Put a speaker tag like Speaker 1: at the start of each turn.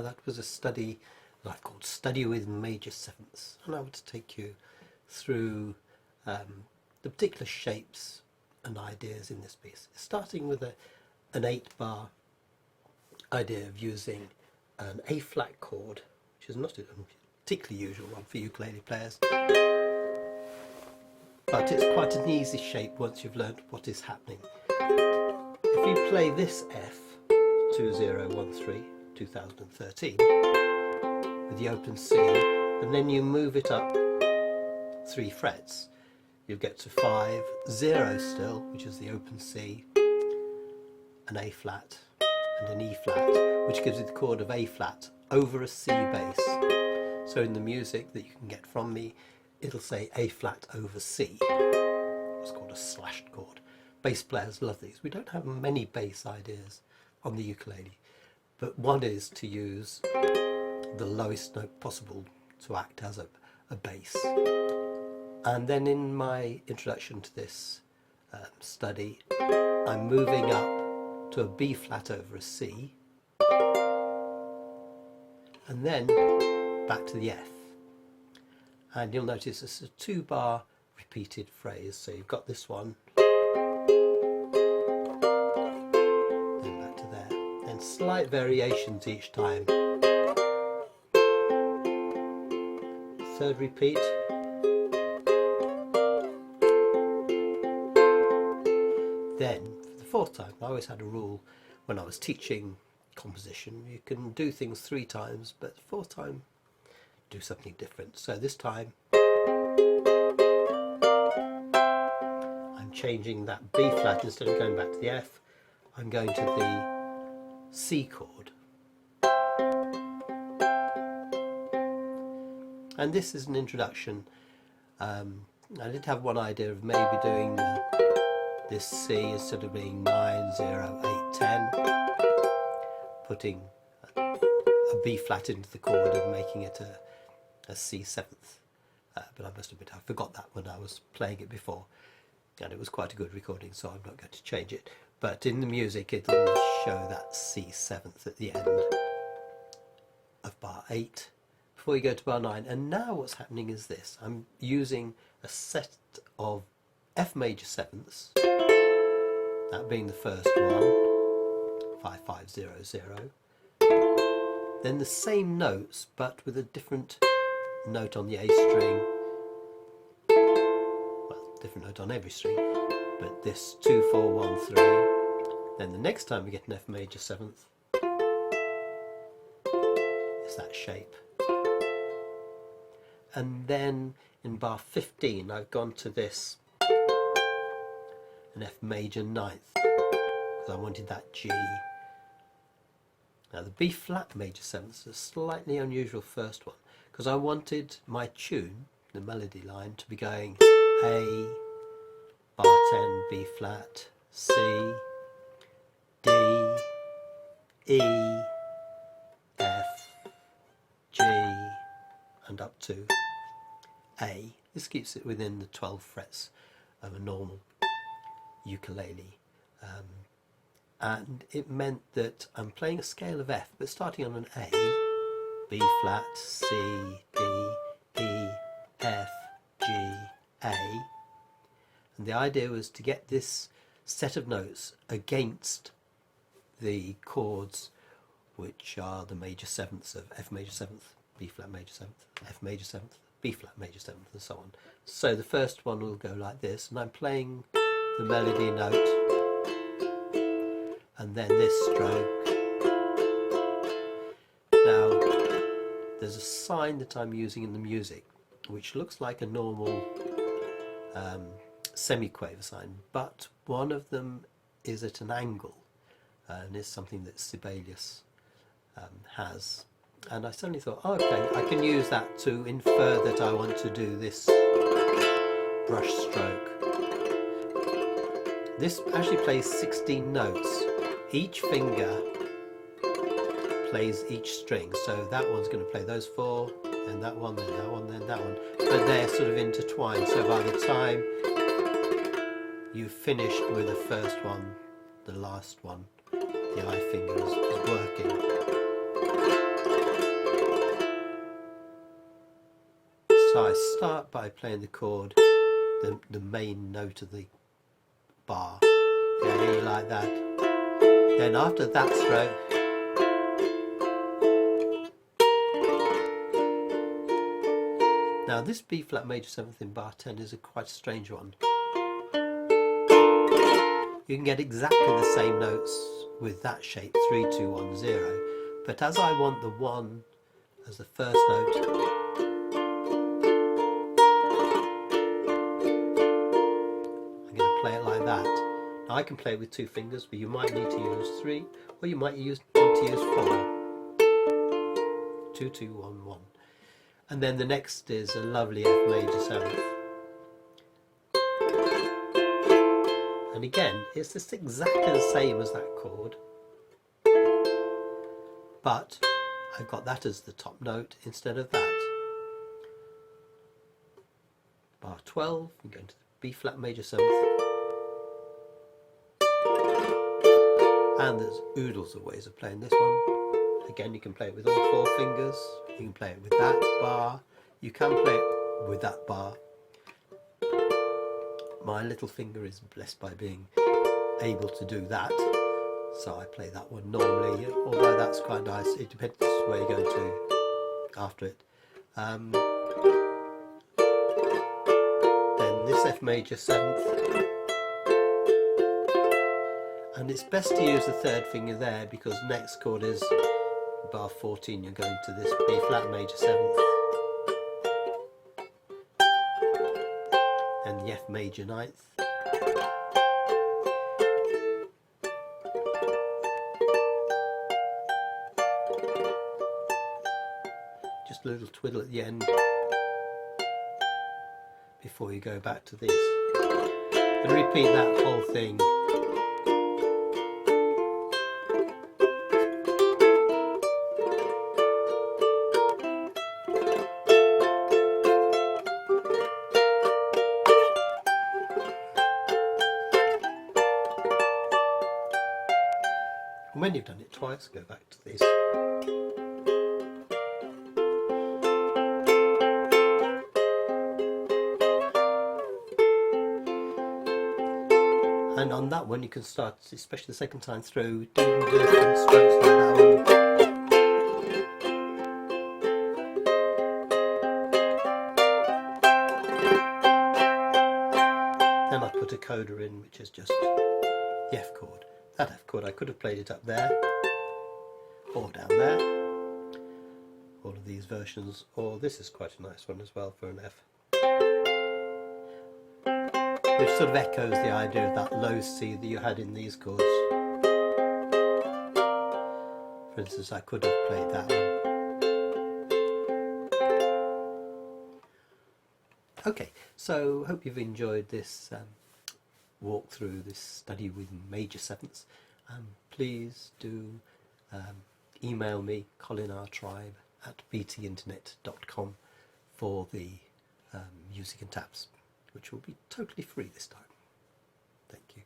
Speaker 1: that was a study that I've called Study with Major Sevenths, and I want to take you through the particular shapes and ideas in this piece, starting with an 8-bar idea of using an A flat chord, which is not a particularly usual one for ukulele players, but it's quite an easy shape once you've learnt what is happening. If you play this F, 2013, 2013, with the open C, and then you move it up 3 frets, you'll get to 5, 0 still, which is the open C, an A flat and an E flat, which gives you the chord of A flat over a C bass. So in the music that you can get from me, it'll say A flat over C. It's called a slashed chord. Bass players love these. We don't have many bass ideas on the ukulele, but one is to use the lowest note possible to act as a bass. And then in my introduction to this study, I'm moving up to a B flat over a C, and then back to the F. And you'll notice it's a 2-bar repeated phrase. So you've got this one, then back to there, and slight variations each time. Third repeat. Then, for the 4th time, I always had a rule when I was teaching composition, you can do things 3 times, but the 4th time, do something different. So this time, I'm changing that B flat. Instead of going back to the F, I'm going to the C chord. And this is an introduction. I did have one idea of maybe doing this C instead of being 9, 0, 8, 10, putting a B flat into the chord and making it a C 7th. But I must admit I forgot that when I was playing it before, and it was quite a good recording, so I'm not going to change it. But in the music it'll show that C 7th at the end of bar 8 before you go to bar 9. And now what's happening is this: I'm using a set of F major 7ths, that being the first one, 5, 5, 0, 0. Then the same notes but with a different note on the A string, well, different note on every string, but this 2, 4, 1, 3. Then the next time we get an F major 7th, it's that shape. And then in bar 15 I've gone to this, an F major 9th, because I wanted that G. Now the B flat major 7th is a slightly unusual first one, because I wanted my tune, the melody line, to be going A, bar 10, B flat, C, D, E, F, G, and up to A. This keeps it within the 12 frets of a normal ukulele. And it meant that I'm playing a scale of F, but starting on an A, B flat, C, D, E, F, G, A. And the idea was to get this set of notes against the chords, which are the major 7ths of F major 7th, B flat major 7th, F major 7th, B flat major 7th, and so on. So the first one will go like this, and I'm playing the melody note, and then this stroke. Now there's a sign that I'm using in the music which looks like a normal semiquaver sign, but one of them is at an angle, and is something that Sibelius has. And I suddenly thought, oh, okay, I can use that to infer that I want to do this brush stroke. This actually plays 16 notes. Each finger plays each string, so that one's going to play those 4, then that one, then that one, then that one. But they're sort of intertwined, so by the time you've finished with the first one, the last one, the I finger is working. So I start by playing the chord, the main note of the bar, okay, like that. Then after that stroke, now this B flat major 7th in bar 10 is a quite strange one. You can get exactly the same notes with that shape, 3, 2, 1, 0, but as I want the 1 as the first note, I'm going to play it like that. Now I can play it with 2 fingers, but you might need to use 3, or you might need to use 4. 2, 2, 1, 1. And then the next is a lovely F major 7th. And again, it's just exactly the same as that chord, but I've got that as the top note instead of that. Bar 12, I'm going to the B flat major 7th. And there's oodles of ways of playing this one. Again, you can play it with all 4 fingers, you can play it with that bar, you can play it with that bar. My little finger is blessed by being able to do that, so I play that one normally, although that's quite nice. It depends where you're going to after it. Then this F major 7th, and it's best to use the 3rd finger there because next chord is bar 14, you're going to this B flat major 7th, and the F major 9th, just a little twiddle at the end before you go back to this, and repeat that whole thing. And when you've done it twice, go back to this. And on that one you can start, especially the second time through, doing different strokes like that one. Then I put a coda in, which is just the F chord. That F chord, I could have played it up there, or down there, all of these versions, or this is quite a nice one as well for an F. Which sort of echoes the idea of that low C that you had in these chords. For instance, I could have played that one. Okay, so hope you've enjoyed this walk through this study with major 7ths. Please do email me, colinrtribe@btinternet.com, for the music and tabs, which will be totally free this time. Thank you.